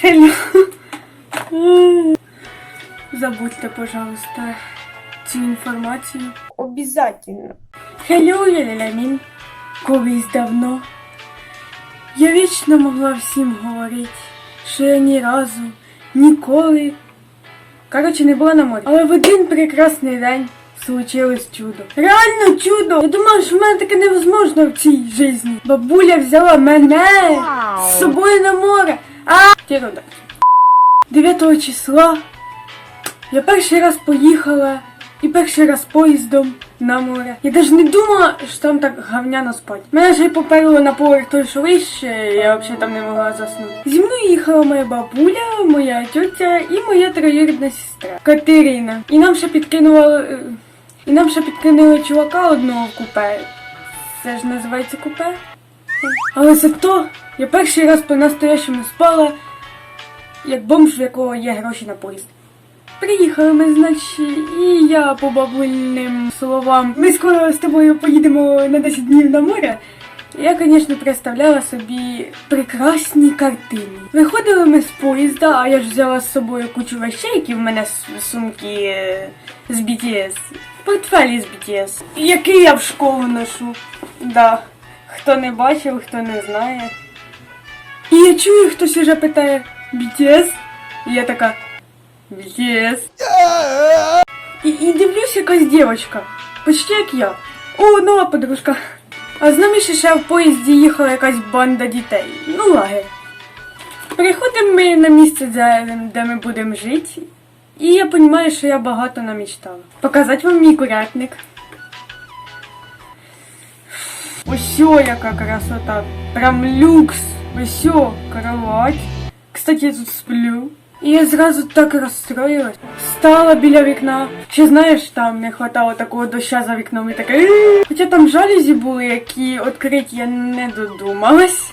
Хелло. Забудьте, пожалуйста, цю інформацію. Обязательно. Хелло, Лялямін. Колись давно. Я вічно могла всім говорити, що я ні разу, ніколи, коротше, не була на морі. Але в один прекрасний день случилось чудо. Реально чудо! Я думала, що в мене таке невозможно в цій житті. Бабуля взяла мене з собою на море. Тіруда. 9 числа я перший раз поїхала і перший раз поїздом на море. Я навіть не думала, що там так говняно спать. Мене ж і поперло на поверх той, що вище, я взагалі там не могла заснути. Зі мною їхала моя бабуля, моя тьотя і моя троюрідна сестра Катерина. І нам ще підкинули чувака одного в купе. Це ж називається купе. Але зато я перший раз по-настоящему спала, як бомж, в якого є гроші на поїзд. Приїхали ми, значить, і я по бабульним словам, ми скоро з тобою поїдемо на 10 днів на море. Я, звісно, представляла собі прекрасні картини. Виходили ми з поїзда, а я ж взяла з собою кучу речей, які в мене сумки з BTS. Портфелі з BTS. Який я в школу ношу. Да. Хто не бачив, хто не знає. І я чую, хтось уже питає BTS. І я така... BTS. І дивлюсь, якась дівчинка. Почти як я. О, нова подружка. А з нами ще в поїзді їхала якась банда дітей. Ну, лагерь. Приходимо ми на місце, де ми будемо жити. І я розумію, що я багато намічтала. Показати вам мій курятник. Ось яка красота. Прям люкс. Ось кровать. Кстати, я тут сплю. І я зразу так розстроїлась. Стала біля вікна. Ще знаєш, там не хватало такого доща за вікном і таке. Хоча там жалюзі були, які відкриті я не додумалась.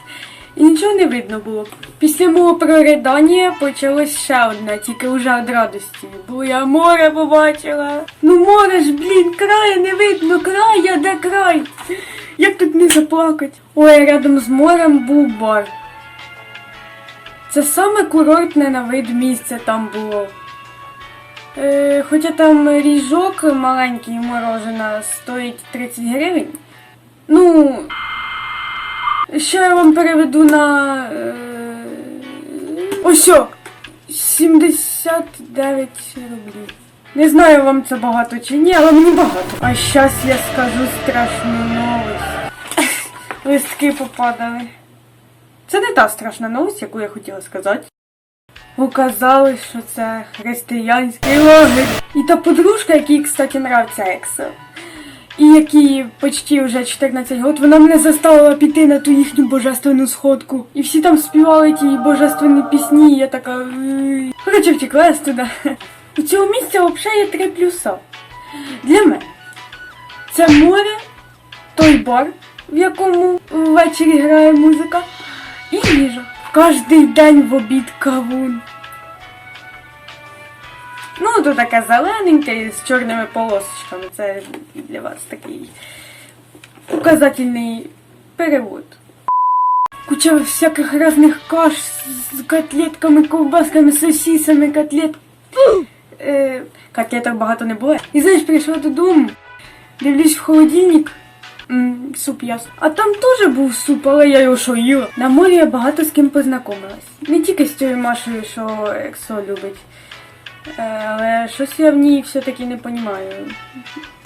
І нічого не видно було. Після мого проридання почалось ще одне, тільки вже від радості. Бо я море побачила. Ну море ж, блін, краю не видно, край, а де край? Як тут не заплакать? Ой, рядом з морем був бар. Це саме курортне на вид місце там було. Хоча там ріжок маленький морожена стоїть 30 гривень. Ну, ще я вам переведу на... Ось 79 рублів. Не знаю, вам це багато чи ні, але мені багато. А щас я скажу страшну новость. Листки попадали. Це не та страшна новость, яку я хотіла сказати. Оказалось, що це християнський лагерь. І та подружка, якій, кстати, нравиться Ексо, і якій почти вже 14 років, вона мене заставила піти на ту їхню божественну сходку. І всі там співали ті божественні пісні, і я така... Коротше, втекла я туди. У цього місця взагалі є 3 плюса. Для мене. Це море, той бар, в якому ввечері грає музика, і їжа. Кожний день в обід кавун. Ну, то таке зелененьке з чорними полосочками. Це для вас такий показательний перевод. Куча всяких різних каш з котлетками, ковбасками, сосисами, котлеток багато не було. І знаєш, прийшла додому, дивлюсь в холодильник, суп ясно. А там теж був суп, але я його що їла. На морі я багато з ким познайомилась. Не тільки з тією Машею, що Ексо любить. Але щось я в ній все-таки не розумію.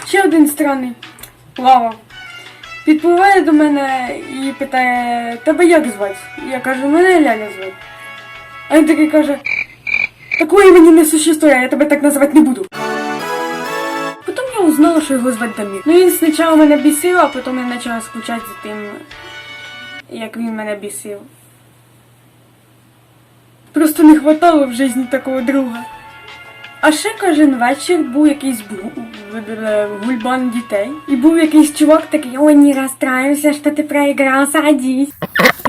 Ще один странний. Лава. Підпливає до мене і питає, тебе як звати? Я кажу, мене Ляля звати. А він такий каже, такого імені не существує, я тебе так називати не буду. Потім я узнала, що його звати Дамір. Ну він спочатку мене бісив, а потім я почала скучати за тим, як він мене бісив. Просто не хватало в житті такого друга. А ще кожен вечір був якийсь гульбан дітей. І був якийсь чувак такий, ой, не розстраюйся, що ти проіграв, садись.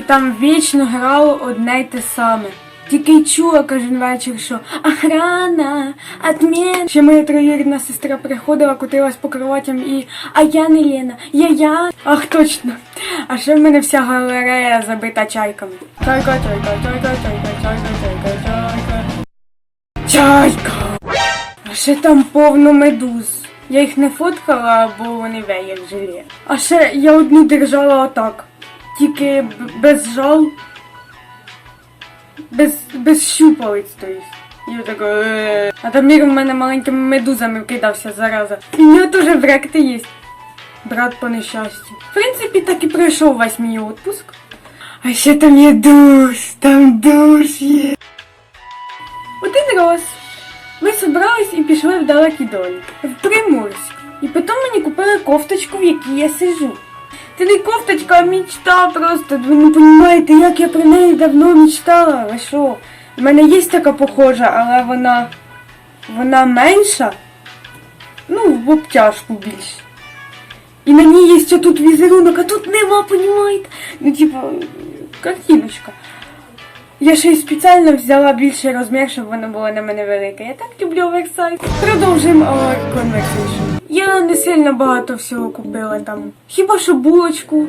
І там вічно грало одне й те саме. Тільки й чула кожен вечір, що охрана, отмен. Ще моя троюрідна сестра приходила, котилась по кроватям і «А я не Лена, я». Ах, точно. А ще в мене вся галерея забита чайками. Чайка, чайка, чайка, чайка, чайка, чайка, чайка. Чайка! А ще там повно медуз. Я їх не фоткала, бо вони веє в желе. А ще я одну держала отак. Тільки без жал. Без щупалець, то есть. Я така. А там Мір в мене маленькими медузами вкидався, зараза. І в нього теж вректи є. Брат по нещастю. В принципі, так і пройшов весь мій відпуск. А ще там є душ, там душ є. Один раз ми зібрались і пішли в далекі долі, в Приморськ. І потім мені купили кофточку, в якій я сижу. Це не кофточка, а мечта просто. Ви не розумієте, як я про неї давно мечтала. Ви що? У мене є така похожа, але вона менша. Ну, в обтяжку більше. І на ній є ще тут візерунок, а тут нема, понімаєте? Ну, типу, картиночка. Я ще й спеціально взяла більший розмір, щоб воно було на мене велике. Я так люблю оверсайз. Продовжуємо our conversation. Я не сильно багато всього купила там. Хіба що булочку,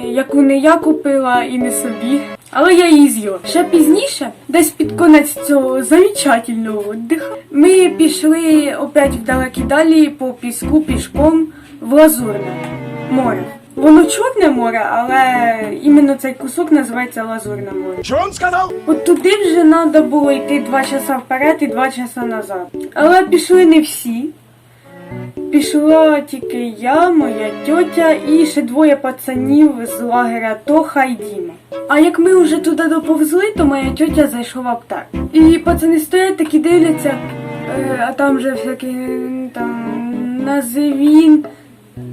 яку не я купила і не собі. Але я її з'їла. Ще пізніше, десь під конець цього замечательного віддиху, ми пішли опять в далекі далі по піску пішком в Лазурне море. Воно Чорне море, але іменно цей кусок називається Лазурне море. Що він сказав? От туди вже треба було йти 2 часа вперед і 2 часа назад. Але пішли не всі. Пішла тільки я, моя тьотя і ще 2 пацанів з лагеря Тоха і Діма. А як ми вже туди доповзли, то моя тьотя зайшла в аптеку. І пацани стоять такі дивляться, а там вже всякі там називін.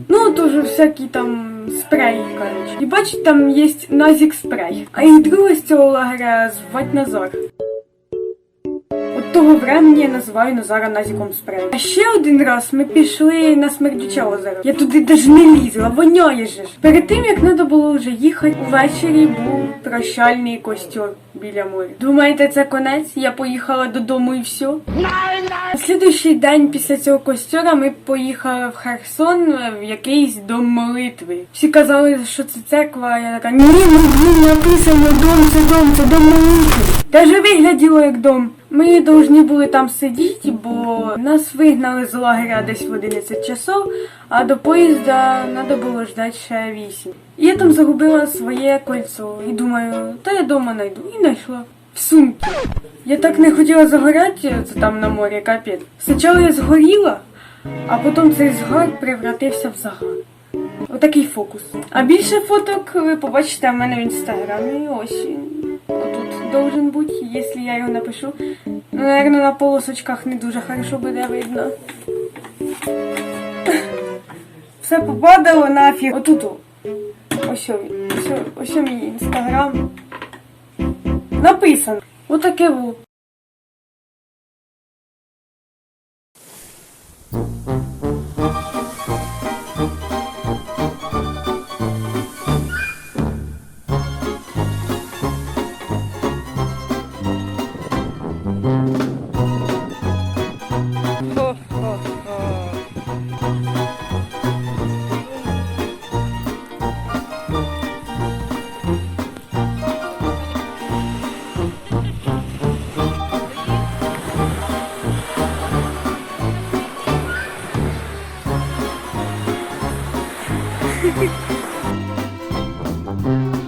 Ну, тоже всякі там спреї, короче. І бачить, там є Назік спрей. А їх друга з цього лагеря звать Назар. От того времени я називаю Назара Назіком спрей. А ще один раз ми пішли на Смердюче озеро. Я туди навіть не лізла, воняє же ж. Перед тим, як треба було вже їхати, увечері був прощальний костер біля моря. Думаєте, це конець? Я поїхала додому і все? На слідуючий день після цього костера ми поїхали в Херсон в якийсь дом молитви. Всі казали, що це церква, а я така, ні, написано дом, це дом молитви. Даже вигляділо як дом. Ми повинні були там сидіти, бо нас вигнали з лагеря десь в 11 часов, а до поїзда треба було ждати ще 8. І я там загубила своє кольцо і думаю, та я дома знайду. І знайшла. В сумці. Я так не хотіла загоряти там на морі, капець. Спочатку я згоріла, а потім цей згар превратився в загар. Отакий фокус. А більше фоток ви побачите в мене в інстаграмі. Ось він. Отут должен бути, якщо я його напишу. Ну, наверное, на полосочках не дуже хорошо буде видно. Все попадало нафіг. Отут. Ось він. Ось мій інстаграм. Написано. Отаке во. Thank you.